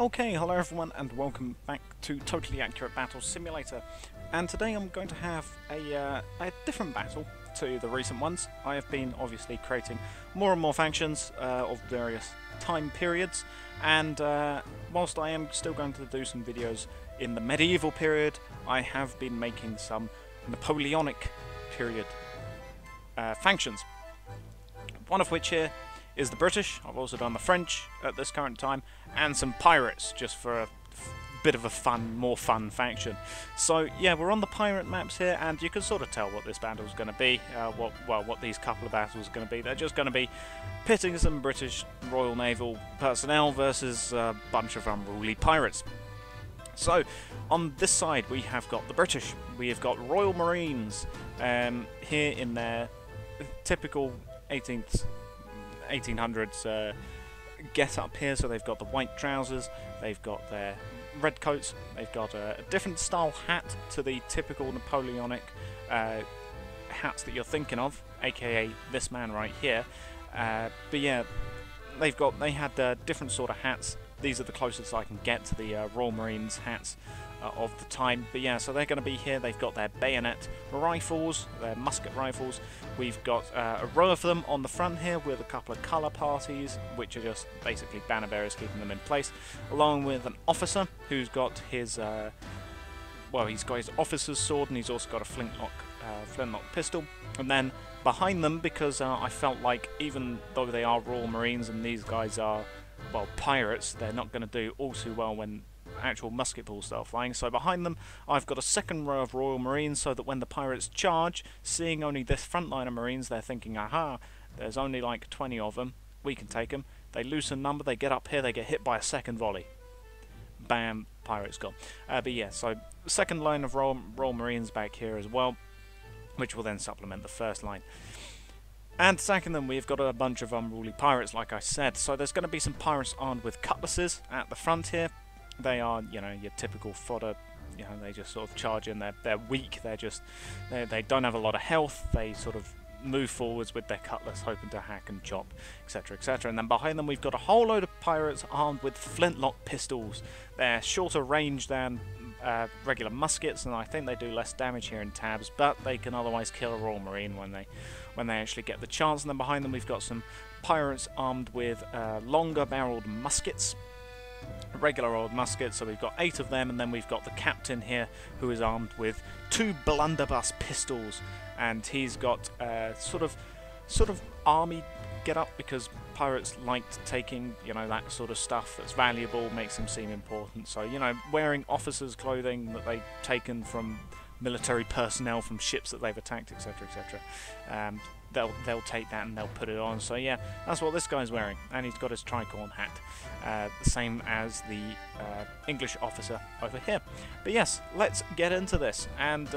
Okay, hello everyone and welcome back to Totally Accurate Battle Simulator. And today I'm going to have a different battle to the recent ones. I have been obviously creating more and more factions of various time periods, and whilst I am still going to do some videos in the medieval period, I have been making some Napoleonic period factions. One of which here is the British. I've also done the French at this current time, and some pirates, just for a bit of a more fun faction. So yeah, we're on the pirate maps here, and you can sort of tell what this battle is going to be. What these couple of battles are going to be. They're just going to be pitting some British Royal Naval personnel versus a bunch of unruly pirates. So on this side we have got the British. We have got Royal Marines here in their typical 1800s get up here. So they've got the white trousers, they've got their red coats, they've got a different style hat to the typical Napoleonic hats that you're thinking of, aka this man right here. But yeah, they had different sort of hats. These are the closest I can get to the Royal Marines hats of the time. But yeah, so they're going to be here. They've got their bayonet rifles, their musket rifles. We've got a row of them on the front here with a couple of colour parties, which are just basically banner bearers keeping them in place, along with an officer who's got his he's got his officer's sword, and he's also got a flintlock pistol. And then behind them, because I felt like even though they are Royal Marines and these guys are, well, pirates, they're not going to do all too well when actual musket balls start flying. So behind them I've got a second row of Royal Marines, so that when the pirates charge, seeing only this front line of Marines, they're thinking, aha, there's only like 20 of them, we can take them. They loosen number, they get up here, they get hit by a second volley. Bam, pirates gone. But yeah, so second line of Royal Marines back here as well, which will then supplement the first line. And attacking them, we've got a bunch of unruly pirates, like I said. So there's going to be some pirates armed with cutlasses at the front here. They are, you know, your typical fodder. You know, they just sort of charge in. They're weak. They don't have a lot of health. They sort of move forwards with their cutlass, hoping to hack and chop, etc., etc. And then behind them, we've got a whole load of pirates armed with flintlock pistols. They're shorter range than regular muskets, and I think they do less damage here in tabs, but they can otherwise kill a Royal Marine when they actually get the chance. And then behind them, we've got some pirates armed with longer barreled muskets. Regular old muskets, so we've got 8 of them, and then we've got the captain here who is armed with 2 blunderbuss pistols, and he's got sort of army get up, because pirates liked taking, you know, that sort of stuff that's valuable, makes them seem important. So, you know, wearing officers' clothing that they've taken from military personnel from ships that they've attacked, etc., etc. They'll take that and they'll put it on. So yeah, that's what this guy's wearing, and he's got his tricorn hat, the same as the English officer over here. But yes, let's get into this, and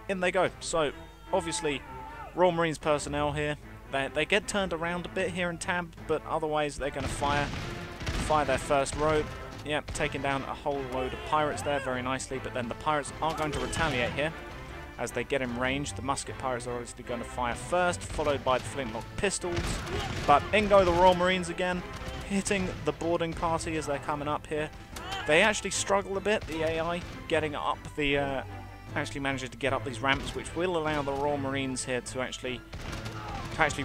in they go. So obviously, Royal Marines personnel here, they get turned around a bit here in tab, but otherwise they're going to fire their first row. Yeah, taking down a whole load of pirates there very nicely, but then the pirates are going to retaliate here. As they get in range, the musket pirates are obviously going to fire first, followed by the flintlock pistols. But in go the Royal Marines again, hitting the boarding party as they're coming up here. They actually struggle a bit, the AI, getting up the... actually manages to get up these ramps, which will allow the Royal Marines here to actually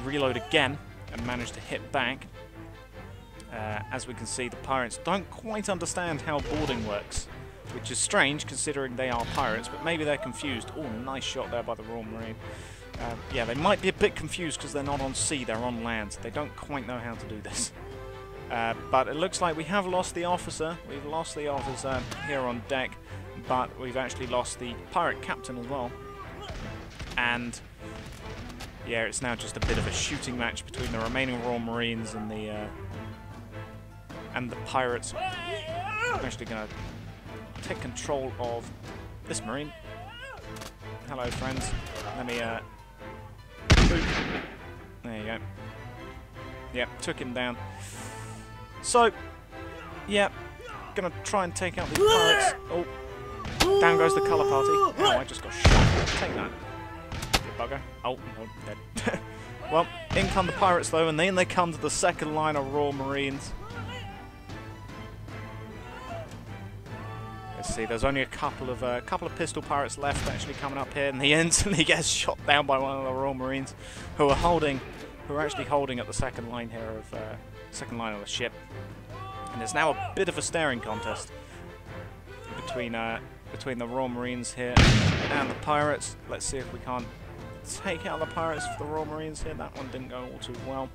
reload again and manage to hit back. As we can see, the pirates don't quite understand how boarding works, which is strange considering they are pirates, but maybe they're confused. Oh, nice shot there by the Royal Marine. Yeah, they might be a bit confused because they're not on sea, they're on land. They don't quite know how to do this. But it looks like we have lost the officer. We've lost the officer here on deck, but we've actually lost the pirate captain as well. And yeah, it's now just a bit of a shooting match between the remaining Royal Marines and the pirates. I'm actually going to take control of this Marine. Hello, friends. Let me, boop. There you go. Yep, took him down. So, yeah, gonna try and take out these pirates. Oh, down goes the colour party. Oh, I just got shot. Take that, you bugger. Oh, no, dead. Well, in come the pirates though, and then they come to the second line of Royal Marines. Let's see, there's only a couple of pistol pirates left actually coming up here, and he instantly gets shot down by one of the Royal Marines who are actually holding at the second line here of second line of the ship. And there's now a bit of a staring contest between the Royal Marines here and the pirates. Let's see if we can't take out the pirates for the Royal Marines here. That one didn't go all too well.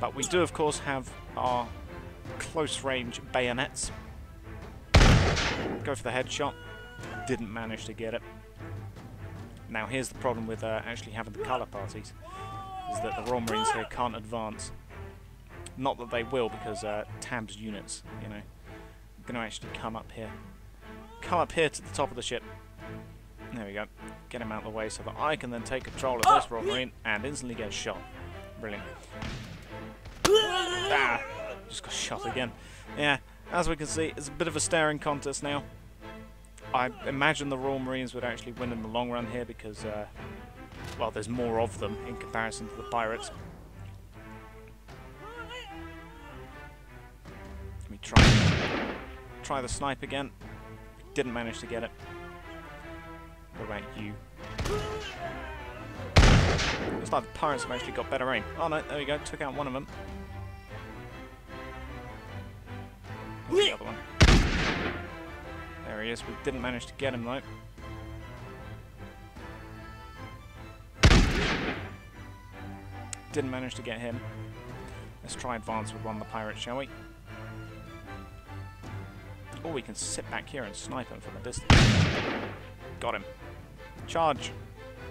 But we do, of course, have our close-range bayonets. Go for the headshot. Didn't manage to get it. Now, here's the problem with actually having the colour parties, is that the Royal Marines here can't advance. Not that they will, because Tab's units, you know, are going to actually come up here. Come up here to the top of the ship. There we go. Get him out of the way so that I can then take control of this Royal Marine and instantly get shot. Brilliant. Ah! Just got shot again. Yeah, as we can see, it's a bit of a staring contest now. I imagine the Royal Marines would actually win in the long run here because, well, there's more of them in comparison to the pirates. Let me try the snipe again. Didn't manage to get it. What about you? Looks like the pirates have actually got better aim. Oh no, there we go, took out one of them. Where's the other one? There he is, we didn't manage to get him though. Didn't manage to get him. Let's try advance with one of the pirates, shall we? Or we can sit back here and snipe him from a distance. Got him. Charge.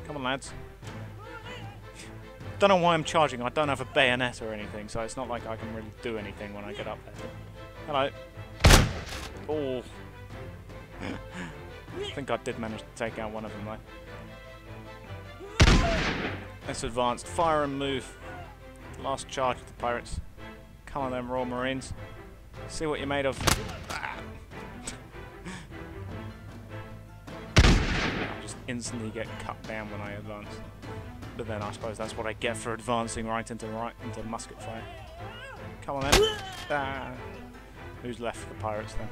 Come on, lads. Don't know why I'm charging. I don't have a bayonet or anything, so it's not like I can really do anything when I get up there. Hello. Oh. I think I did manage to take out one of them, though. Let's advance. Fire and move. Last charge of the pirates. Come on, them Royal Marines. See what you're made of. I just instantly get cut down when I advance. But then I suppose that's what I get for advancing right into musket fire. Come on then. Who's left for the pirates then?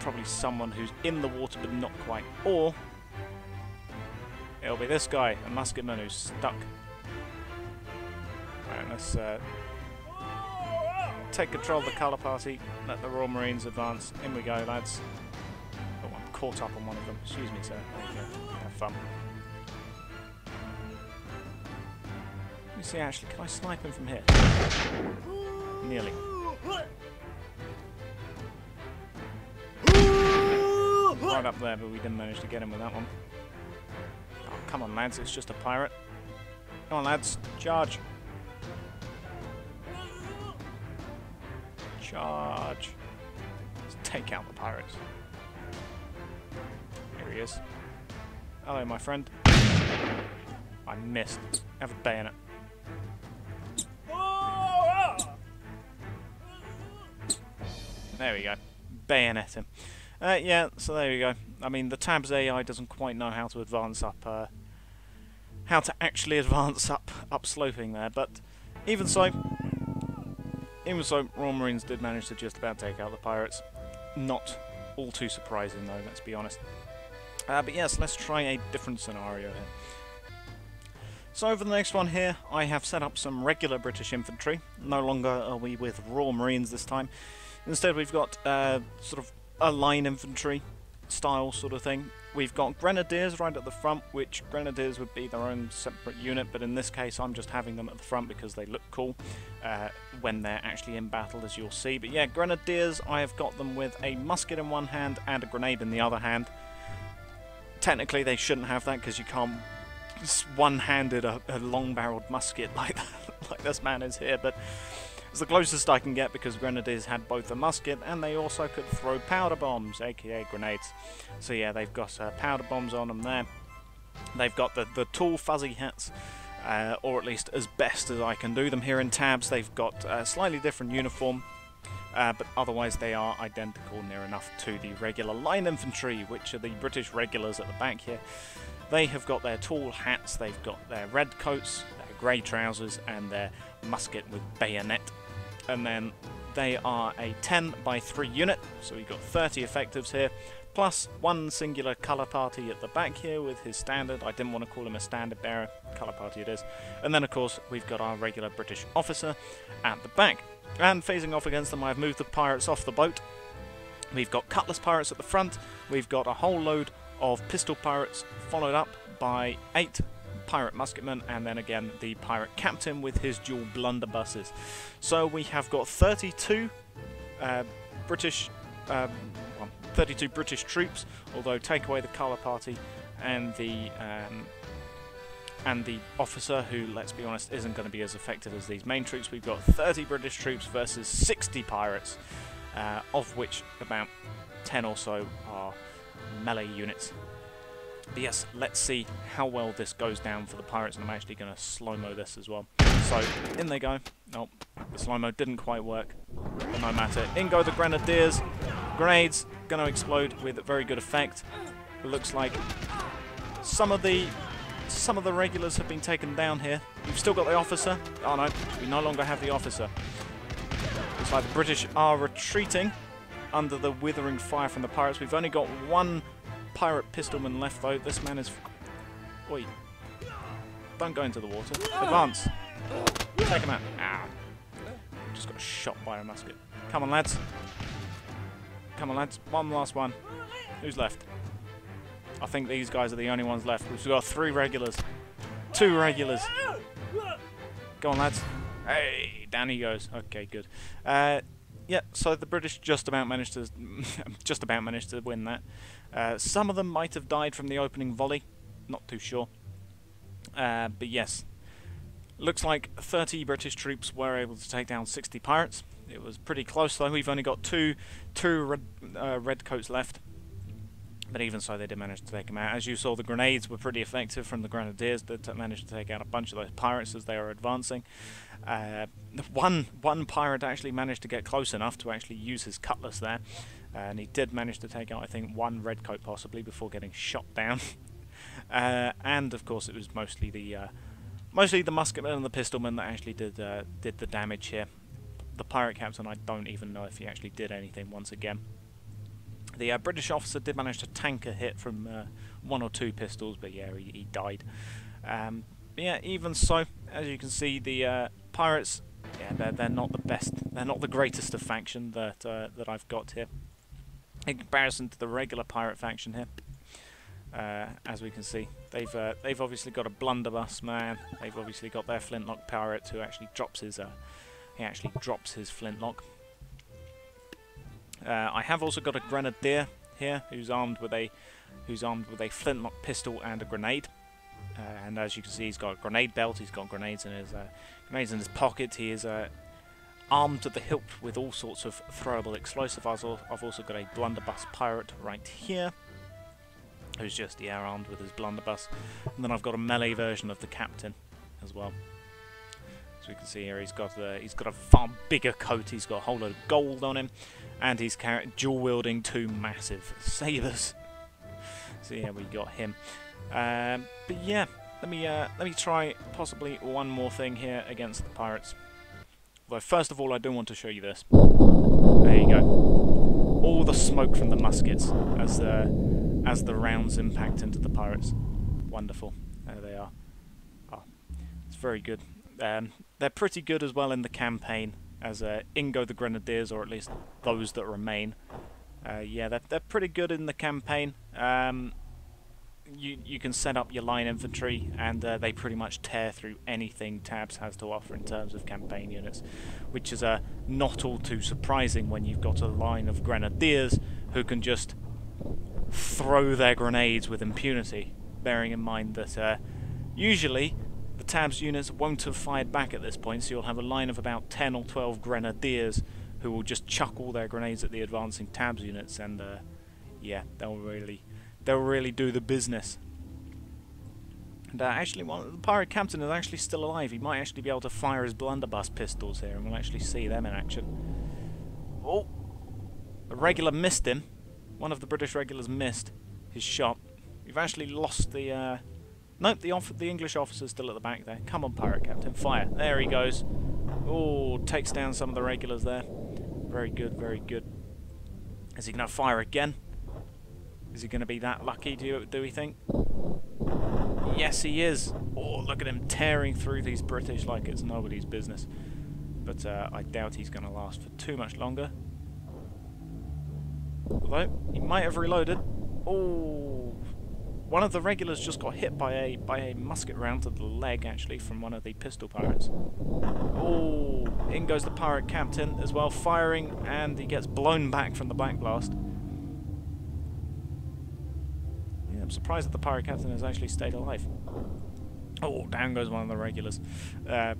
Probably someone who's in the water but not quite. Or it'll be this guy, a musketman who's stuck. Alright, let's take control of the colour party, let the Royal Marines advance. In we go, lads. Oh, I'm caught up on one of them. Excuse me, sir. There you go. Have fun. Let me see, actually, can I snipe him from here? Nearly. Right up there, but we didn't manage to get him with that one. Oh, come on, lads, it's just a pirate. Come on, lads, charge. Charge. Let's take out the pirates. Here he is. Hello, my friend. I missed. Have a bayonet. There we go. Bayonet him. Yeah, so there we go. I mean, the Tab's AI doesn't quite know how to advance up, how to actually advance up sloping there, but even so, Royal Marines did manage to just about take out the pirates. Not all too surprising though, let's be honest. But yes, let's try a different scenario here. So for the next one here, I have set up some regular British infantry. No longer are we with Royal Marines this time. Instead we've got sort of a line infantry style sort of thing. We've got grenadiers right at the front, which grenadiers would be their own separate unit, but in this case I'm just having them at the front because they look cool when they're actually in battle, as you'll see. But yeah, grenadiers, I have got them with a musket in one hand and a grenade in the other hand. Technically they shouldn't have that because you can't one-handed a long-barreled musket like that, like this man is here, but it's the closest I can get because grenadiers had both a musket and they also could throw powder bombs, aka grenades. So yeah, they've got powder bombs on them there. They've got the tall fuzzy hats, or at least as best as I can do them here in Tabs. They've got a slightly different uniform, but otherwise they are identical near enough to the regular line infantry, which are the British regulars at the back here. They have got their tall hats, they've got their red coats, their grey trousers, and their musket with bayonet. And then They are a 10 by 3 unit, so we've got 30 effectives here, plus one singular colour party at the back here with his standard. I didn't want to call him a standard bearer, colour party it is. And then of course we've got our regular British officer at the back. And facing off against them, I've moved the pirates off the boat. We've got cutlass pirates at the front, we've got a whole load of pistol pirates followed up by 8 pirate musketmen, and then again the pirate captain with his dual blunderbusses. So we have got 32 British 32 British troops, although take away the colour party and the officer, who, let's be honest, isn't going to be as effective as these main troops. We've got 30 British troops versus 60 pirates, of which about 10 or so are melee units. But yes, let's see how well this goes down for the pirates, and I'm actually going to slow-mo this as well. So, in they go. Nope, the slow-mo didn't quite work, but no matter. In go the grenadiers. Grenades going to explode with very good effect. It looks like some of the regulars have been taken down here. We've still got the officer. Oh no, we no longer have the officer. Looks like the British are retreating under the withering fire from the pirates. We've only got one pirate pistolman left though. This man is... Oi. Don't go into the water. Advance. Take him out. Ow. Just got shot by a musket. Come on, lads. Come on, lads. One last one. Who's left? I think these guys are the only ones left. We've got 3 regulars. 2 regulars. Go on, lads. Hey, down he goes. Okay, good. Yeah, so the British just about managed to win that. Some of them might have died from the opening volley. Not too sure. But yes, looks like 30 British troops were able to take down 60 pirates. It was pretty close though. We've only got two redcoats left. But even so, they did manage to take them out. As you saw, the grenades were pretty effective from the grenadiers that managed to take out a bunch of those pirates as they were advancing. One pirate actually managed to get close enough to actually use his cutlass there, and he did manage to take out, I think, 1 redcoat possibly before getting shot down. And of course, it was mostly the musketmen and the pistolmen that actually did the damage here. The pirate captain, I don't even know if he actually did anything once again. The British officer did manage to tank a hit from 1 or 2 pistols, but yeah, he died. Yeah, even so, as you can see, the pirates, yeah, they're not the best. They're not the greatest of faction that I've got here, in comparison to the regular pirate faction here. As we can see, they've obviously got a blunderbuss man. They've obviously got their flintlock pirate who actually drops his flintlock. I have also got a grenadier here who's armed with a flintlock pistol and a grenade. And as you can see, he's got a grenade belt. He's got grenades in his pocket. He is armed to the hilt with all sorts of throwable explosives. I've also got a blunderbuss pirate right here, who's just armed with his blunderbuss. And then I've got a melee version of the captain as well. As we can see here, he's got a far bigger coat. He's got a whole load of gold on him, and he's dual wielding 2 massive sabers. So yeah, we got him. But yeah, let me try possibly one more thing here against the pirates. Although first of all, I do want to show you this. There you go. All the smoke from the muskets as the rounds impact into the pirates. Wonderful. There they are. Oh, it's very good. They're pretty good as well in the campaign as Ingo the Grenadiers, or at least those that remain. Yeah, they're pretty good in the campaign. You can set up your line infantry, and they pretty much tear through anything Tabs has to offer in terms of campaign units, which is not all too surprising when you've got a line of grenadiers who can just throw their grenades with impunity, bearing in mind that usually the Tabs units won't have fired back at this point, so you'll have a line of about 10 or 12 grenadiers who will just chuck all their grenades at the advancing Tabs units, and yeah, they'll really do the business. And actually, the pirate captain is actually still alive. He might actually be able to fire his blunderbuss pistols here, and we'll actually see them in action. Oh! A regular missed him. One of the British regulars missed his shot. We've actually lost the... Nope, the English officer's still at the back there. Come on, pirate captain, fire. There he goes. Oh, takes down some of the regulars there. Very good, very good. Is he going to fire again? Is he going to be that lucky, do we think? Yes, he is. Oh, look at him tearing through these British like it's nobody's business. But I doubt he's going to last for too much longer. Although, he might have reloaded. Oh, one of the regulars just got hit by a musket round to the leg, actually, from one of the pistol pirates. Oh, in goes the pirate captain as well, firing, and he gets blown back from the back blast. Yeah, I'm surprised that the pirate captain has actually stayed alive. Oh, down goes one of the regulars. Yeah,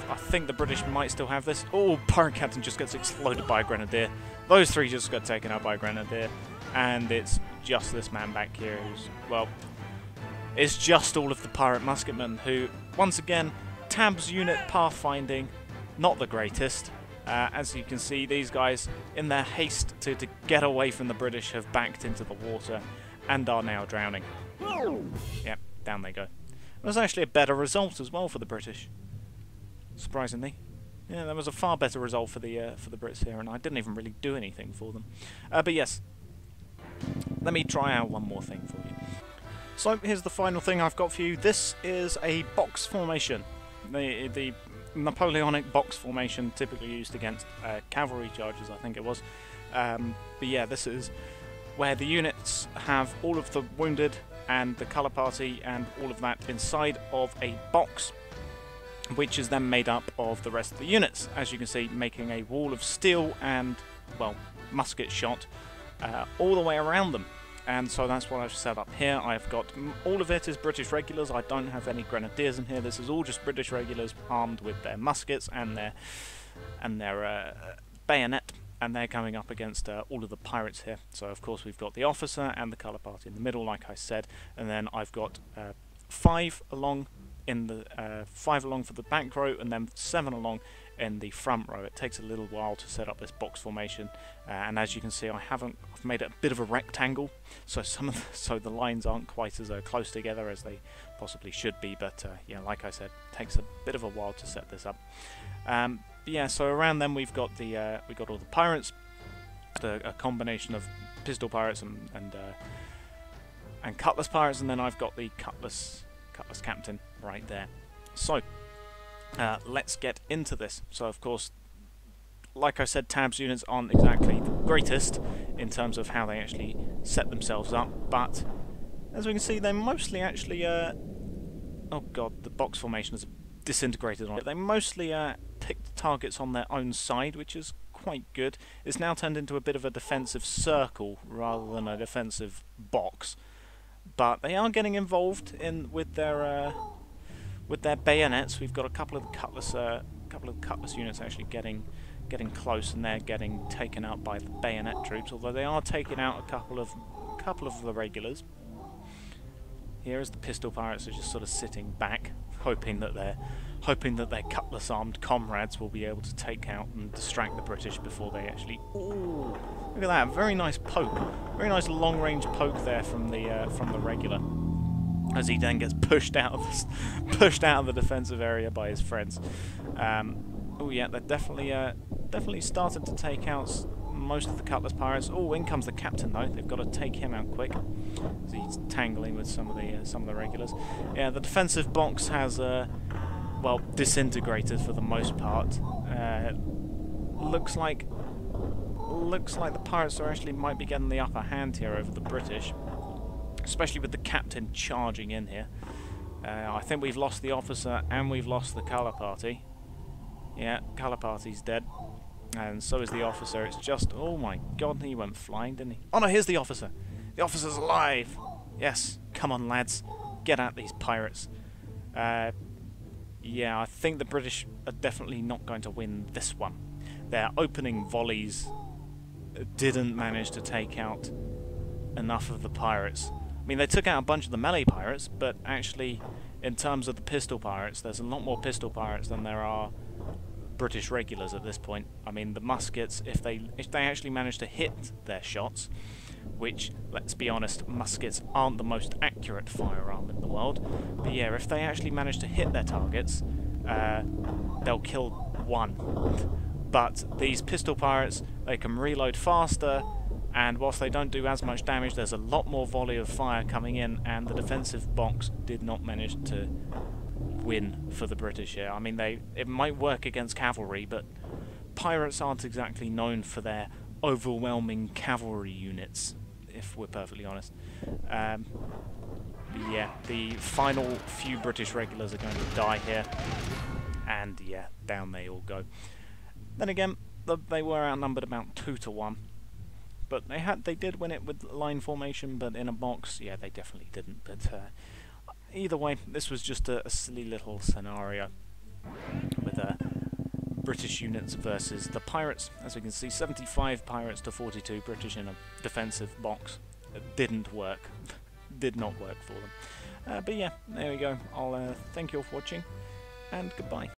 I think the British might still have this. Oh, pirate captain just gets exploded by a grenadier. Those three just got taken out by a grenadier. And it's just this man back here who's, well, it's just all of the pirate musketmen who, once again, Tab's unit pathfinding, not the greatest. As you can see, these guys, in their haste to get away from the British, have backed into the water and are now drowning. Yep, down they go. It was actually a better result as well for the British, surprisingly. Yeah, that was a far better result for the Brits here, and I didn't even really do anything for them. But yes, let me try out one more thing for you. So here's the final thing I've got for you. This is a box formation, the Napoleonic box formation, typically used against cavalry charges, I think it was. But yeah, this is where the units have all of the wounded and the colour party and all of that inside of a box, which is then made up of the rest of the units, as you can see, making a wall of steel and, well, musket shot all the way around them. And so that's what I've set up here. I've got, all of it is British regulars. I don't have any grenadiers in here. This is all just British regulars armed with their muskets and their bayonet, and they're coming up against all of the pirates here. So of course we've got the officer and the colour party in the middle, like I said, and then I've got 5 along in the 5 along for the back row, and then 7 along in the front row. It takes a little while to set up this box formation, and as you can see, I've made it a bit of a rectangle, so so the lines aren't quite as close together as they possibly should be. But yeah, like I said, it takes a bit of a while to set this up. Yeah, so around them we've got all the pirates, a combination of pistol pirates and cutlass pirates, and then I've got the cutlass captain right there. So let's get into this. So of course, like I said, Tab's units aren't exactly the greatest in terms of how they actually set themselves up, but as we can see, they mostly actually oh god, the box formation is disintegrated on it. They mostly picked targets on their own side, which is quite good. It's now turned into a bit of a defensive circle rather than a defensive box, but they are getting involved with their bayonets. We've got a couple of cutlass units actually getting close, and they're getting taken out by the bayonet troops. Although they are taking out a couple of the regulars. Here as the pistol pirates are just sort of sitting back, hoping that their cutlass-armed comrades will be able to take out and distract the British before they actually... Ooh, look at that! Very nice poke, very nice long-range poke there from the regular, as he then gets pushed out of the defensive area by his friends. Oh yeah, they're definitely started to take out most of the cutlass pirates. Oh, in comes the captain though. They've got to take him out quick. So he's tangling with some of the regulars. Yeah, the defensive box has well, disintegrated for the most part. Looks like the pirates might be getting the upper hand here over the British, especially with the captain charging in here. I think we've lost the officer and we've lost the colour party. Yeah, colour party's dead, and so is the officer. It's just, oh my god, he went flying, didn't he? Oh no, here's the officer. The officer's alive. Yes, come on lads, get at these pirates. Yeah, I think the British are definitely not going to win this one. Their opening volleys didn't manage to take out enough of the pirates. I mean, they took out a bunch of the melee pirates, but actually, in terms of the pistol pirates, there's a lot more pistol pirates than there are British regulars at this point. I mean, the muskets, if they actually manage to hit their shots, which, let's be honest, muskets aren't the most accurate firearm in the world, but yeah, if they actually manage to hit their targets, they'll kill one. But these pistol pirates, they can reload faster, and whilst they don't do as much damage, there's a lot more volley of fire coming in, and the defensive box did not manage to win for the British here. I mean, it might work against cavalry, but pirates aren't exactly known for their overwhelming cavalry units, if we're perfectly honest. Yeah, the final few British regulars are going to die here, and yeah, down they all go. Then again, they were outnumbered about 2 to 1, but they did win it with line formation, but in a box, yeah, they definitely didn't. But either way, this was just a silly little scenario with British units versus the pirates. As we can see, 75 pirates to 42 British in a defensive box. It didn't work. Did not work for them. But yeah, there we go. I'll thank you all for watching, and goodbye.